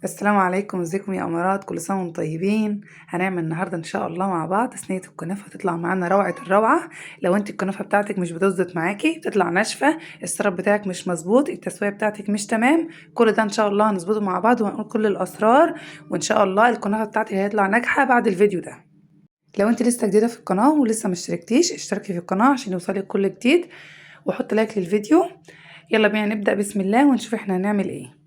السلام عليكم، ازيكم يا امارات؟ كل سنه وانتم طيبين. هنعمل النهارده ان شاء الله مع بعض صينيه الكنافه، هتطلع معانا روعه الروعه. لو انت الكنافه بتاعتك مش بتظبط معاكي، بتطلع ناشفه، السراب بتاعك مش مظبوط، التسويه بتاعتك مش تمام، كل ده ان شاء الله هنظبطه مع بعض وهنقول كل الاسرار، وان شاء الله الكنافه بتاعتك هيطلع ناجحه بعد الفيديو ده. لو انت لسه جديده في القناه ولسه مشتركتيش، اشتركي في القناه عشان يوصلك كل جديد، وحط لايك للفيديو. يلا بينا نبدا، بسم الله، ونشوف احنا هنعمل ايه.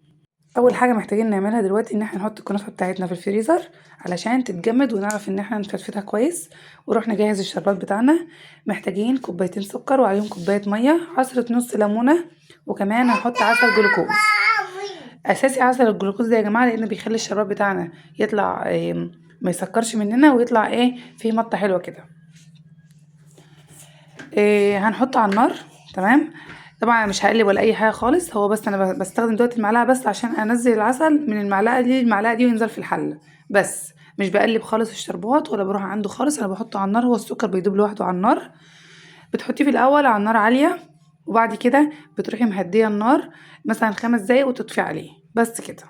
اول حاجه محتاجين نعملها دلوقتي ان احنا نحط الكنافه بتاعتنا في الفريزر علشان تتجمد ونعرف ان احنا نفتفتها كويس، ونروح نجهز الشربات بتاعنا. محتاجين كوبايتين سكر وعليهم كوبايه ميه، عصره نص ليمونه، وكمان هنحط عسل جلوكوز. اساسي عسل الجلوكوز ده يا جماعه، لان بيخلي الشربات بتاعنا يطلع ما يسكرش مننا، ويطلع فيه مطه حلوه كده. هنحطه على النار. تمام. طبعا انا مش هقلب ولا اي حاجه خالص، هو بس انا بستخدم دلوقتي المعلقه بس عشان انزل العسل من المعلقه دي للمعلقه دي وينزل في الحله. بس مش بقلب خالص الشربات ولا بروح عنده خالص، انا بحطه على النار، هو السكر بيدوب لوحده على النار. بتحطيه في الاول على النار عاليه، وبعد كده بتروحي مهديه النار مثلا 5 دقايق وتطفي عليه، بس كده.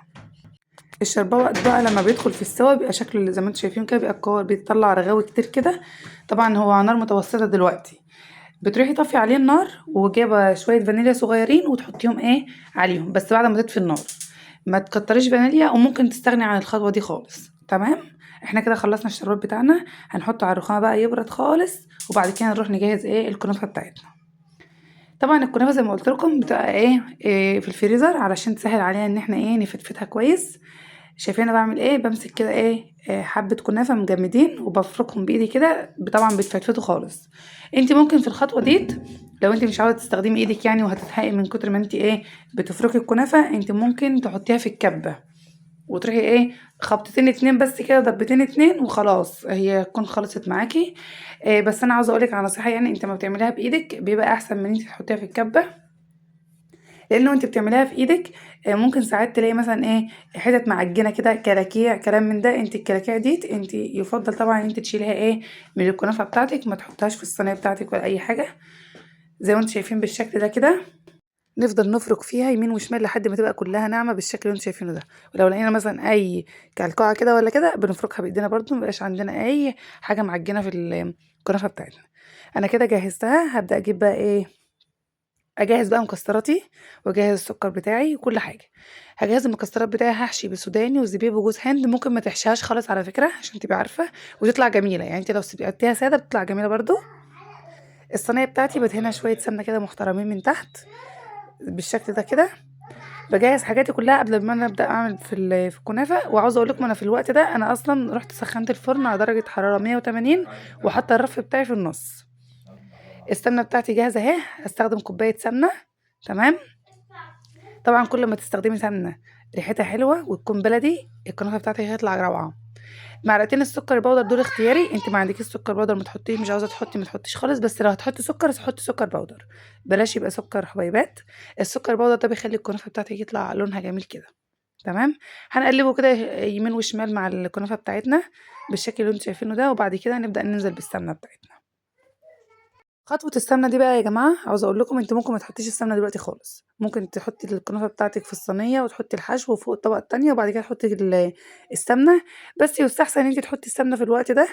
الشربات بقى لما بيدخل في السوا بيبقى شكله اللي زي ما انتم شايفين كده، بيبقى كور، بيطلع رغاوي كتير كده. طبعا هو على نار متوسطه دلوقتي. بتروحي طافية عليه النار وجايبة شوية فانيليا صغيرين وتحطيهم عليهم، بس بعد ما تطفي النار. ما تكتريش فانيليا، وممكن تستغني عن الخطوة دي خالص. تمام. احنا كده خلصنا الشربات بتاعنا، هنحطه على الرخامة بقى يبرد خالص، وبعد كده نروح نجهز الكنافة بتاعتنا. طبعا الكنافة زي ما قلت لكم بتبقى في الفريزر علشان تسهل علينا ان احنا نفتفتها كويس. شايفين انا بعمل بمسك كده حبة كنافة مجمدين وبفركهم بايدي كده، طبعا بتفتفتوا خالص. انت ممكن في الخطوة ديت، لو انت مش عاوزة تستخدمي ايدك وهتتحققي من كتر ما انت بتفركي الكنافة، انت ممكن تحطيها في الكبة وتروحي خبطتين اتنين بس كده، ضربتين اتنين وخلاص هي تكون خلصت معاكي. بس انا عاوزه اقولك على نصيحه، انت ما بتعمليها بايدك بيبقى احسن من انت تحطيها في الكبه، لانه انت بتعمليها في ايدك ممكن ساعات تلاقي مثلا حتت معجنه كده، كلاكيع كلام من ده. انت الكلاكيع دي انت يفضل طبعا ان انت تشيليها من الكنافه بتاعتك، ما تحطهاش في الصينيه بتاعتك ولا اي حاجه. زي ما انتم شايفين بالشكل ده كده، نفضل نفرك فيها يمين وشمال لحد ما تبقى كلها ناعمه بالشكل اللي انتم شايفينه ده. ولو لقينا مثلا اي كلكعه كده ولا كده، بنفركها بايدينا برضو، مبقاش عندنا اي حاجه معجنه في الكنافه بتاعتنا. انا كده جهزتها، هبدا اجيب بقى اجهز بقى مكسراتي، واجهز السكر بتاعي وكل حاجه. هجهز المكسرات بتاعي، هحشي بسوداني وزبيب وجوز هند، ممكن ما تحشيهاش خالص على فكره عشان تبقي عارفه، وتطلع جميله. انت لو سبتيها ساده بتطلع جميله برضو. الصينيه بتاعتي بدهنها شويه سمنه كده محترمين من تحت بالشكل ده كده. بجهز حاجاتي كلها قبل ما انا ابدا اعمل في الكنافه. وعاوزه اقول لكم انا في الوقت ده انا اصلا رحت سخنت الفرن على درجه حراره 180، وحاطه الرف بتاعي في النص. السمنه بتاعتي جاهزه اهي، هستخدم كوبايه سمنه. تمام. طبعا كل ما تستخدمي سمنه ريحتها حلوه وتكون بلدي، الكنافه بتاعتك هتطلع روعه. معلقتين السكر البودر دول اختياري، انت ما عندكيش سكر بودر ما تحطيه، مش عاوزه تحطي ما تحطيش خالص، بس لو هتحطي سكر حطي سكر بودر، بلاش يبقى سكر حبيبات. السكر البودر ده بيخلي الكنافه بتاعتك يطلع لونها جميل كده. تمام. هنقلبه كده يمين وشمال مع الكنافه بتاعتنا بالشكل اللي انتوا شايفينه ده، وبعد كده نبدا ننزل بالسمنه بتاعتنا. خطوة السمنة دي بقى يا جماعة، عاوزة اقول لكم انت ممكن ما تحطيش السمنة دلوقتي خالص، ممكن تحطي الكنافة بتاعتك في الصينية وتحطي الحشو فوق الطبقة التانية، وبعد كده تحطي السمنة. بس يستحسن ان انت تحطي السمنة في الوقت ده،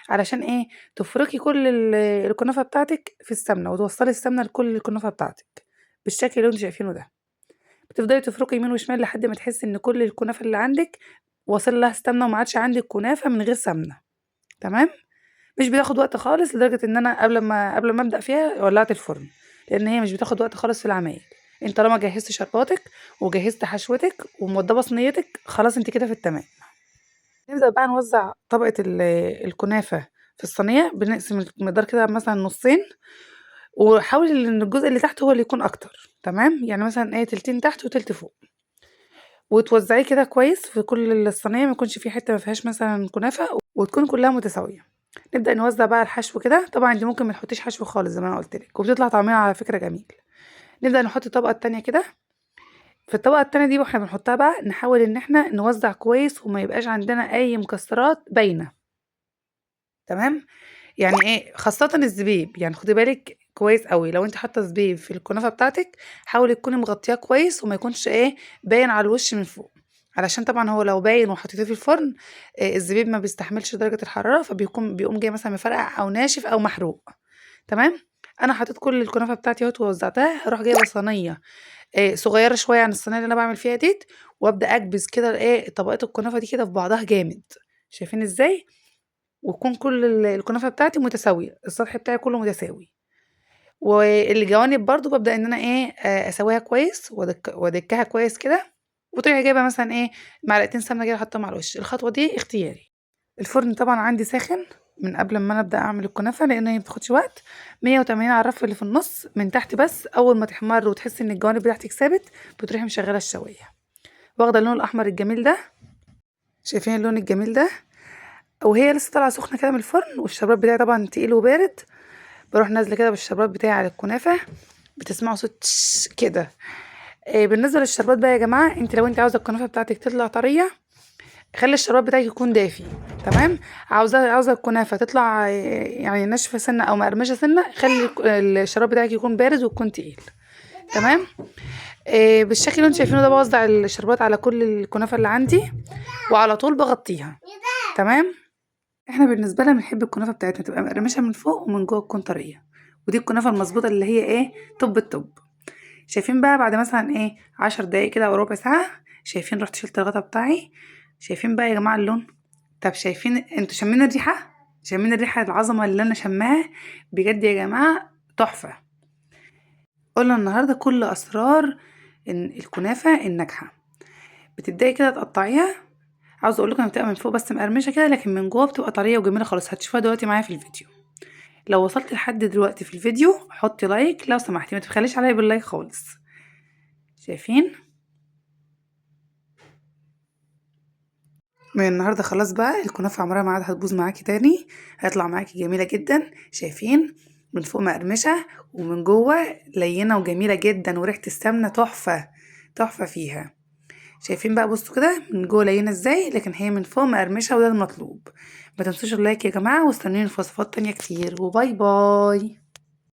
علشان تفركي كل الكنافة بتاعتك في السمنة، وتوصلي السمنة لكل الكنافة بتاعتك بالشكل اللي انتوا شايفينه ده. بتفضلي تفركي يمين وشمال لحد ما تحسي ان كل الكنافة اللي عندك واصل لها السمنة، وما عادش عندك كنافة من غير سمنة. تمام. مش بتاخد وقت خالص، لدرجة ان انا قبل ما ابدأ فيها ولعت الفرن، لان هي مش بتاخد وقت خالص في العمايل. انت طالما جهزت شرباتك وجهزت حشوتك وموضبة صينيتك، خلاص انت كده في التمام. نبدأ بقى نوزع طبقة الكنافة في الصينية، بنقسم المقدار كده مثلا نصين، وحاولي ان الجزء اللي تحت هو اللي يكون اكتر. تمام. يعني مثلا تلتين تحت وتلت فوق، وتوزعيه كده كويس في كل الصينية، ما يكونش في حتة ما فيهاش مثلا كنافة، وتكون كلها متساوية. نبدأ نوزع بقى الحشو كده، طبعا انت ممكن ما تحطيش حشو خالص زي ما انا قلت لك، وبتطلع طعمها على فكرة جميل. نبدأ نحط الطبقة التانية كده. في الطبقة التانية دي واحنا بنحطها بقى نحاول ان احنا نوزع كويس، وما يبقاش عندنا اي مكسرات باينة. تمام. يعني خاصة الزبيب، يعني خدي بالك كويس قوي لو انت حاطة زبيب في الكنافة بتاعتك، حاولي تكوني مغطياه كويس وما يكونش باين على الوش من فوق، علشان طبعا هو لو باين وحطيتيه في الفرن الزبيب ما بيستحملش درجة الحرارة، بيقوم جاي مثلا مفرقع او ناشف او محروق. تمام. انا حطيت كل الكنافه بتاعتي اهوت ووزعتها، اروح جايبه صينيه صغيره شويه عن الصينيه اللي انا بعمل فيها ديت، وابدا اكبس كده طبقات الكنافه دي كده في بعضها جامد. شايفين ازاي؟ وتكون كل الكنافه بتاعتي متساويه، السطح بتاعي كله متساوي. والجوانب برضو ببدا ان انا اسويها كويس وادكها كويس كده. وتروحي جايبه مثلا معلقتين سمنه كده حاطه مع الوش. الخطوه دي اختياري. الفرن طبعا عندي ساخن من قبل ما انا ابدا اعمل الكنافه، لان هي بتاخدش وقت. 180 على الرف اللي في النص من تحت، بس اول ما تحمر وتحسي ان الجوانب بتاعتك ثابت بتروحي مشغله الشوايه، واخده اللون الاحمر الجميل ده. شايفين اللون الجميل ده؟ وهي لسه طالعه سخنه كده من الفرن، والشربات بتاعي طبعا تقيل وبارد. بروح نازله كده بالشربات بتاعي على الكنافه، بتسمعوا صوت كده. بالنسبه للشربات بقى يا جماعه، انت لو انت عاوزه الكنافه بتاعتك تطلع طريه، خلي الشربات بتاعك يكون دافي. تمام. عاوزه الكنافه تطلع يعني ناشفه سنه او مقرمشه سنه، خلي الشربات بتاعك يكون بارد ويكون تقيل. تمام. بالشكل اللي انتوا شايفينه ده بوزع الشربات على كل الكنافه اللي عندي، وعلى طول بغطيها. تمام. احنا بالنسبه لنا بنحب الكنافه بتاعتنا تبقى مقرمشه من فوق ومن جوه تكون طريه، ودي الكنافه المظبوطه اللي هي توب التوب. شايفين بقى بعد مثلا 10 دقايق كده او ربع ساعه، شايفين رحت شلت الغطا بتاعي. شايفين بقى يا جماعه اللون؟ طب شايفين انتوا شامين الريحه؟ شامين الريحه العظمه اللي انا شماها؟ بجد يا جماعه تحفه. قلنا النهارده كل اسرار ان الكنافه الناجحه. بتبداي كده تقطعيها. عاوزه اقول لكم انها بتبقى من فوق بس مقرمشه كده، لكن من جوه بتبقى طريه وجميله خالص. هتشوفوها دلوقتي معايا في الفيديو. لو وصلت لحد دلوقتي في الفيديو حطي لايك لو سمحتي، ما تبخليش عليا باللايك خالص. شايفين؟ من النهارده خلاص بقى الكنافه عمرها ما عاد هتبوظ معاكي تاني، هيطلع معاكي جميله جدا. شايفين؟ من فوق مقرمشه ومن جوه لينه وجميله جدا، وريحه السمنه تحفه. تحفه فيها. شايفين بقى؟ بصوا كده من جوه لينه ازاي، لكن هي من فوق مقرمشه، وده المطلوب. ما تنسوش اللايك يا جماعه، واستنوني في وصفات تانية كتير، وباي باي.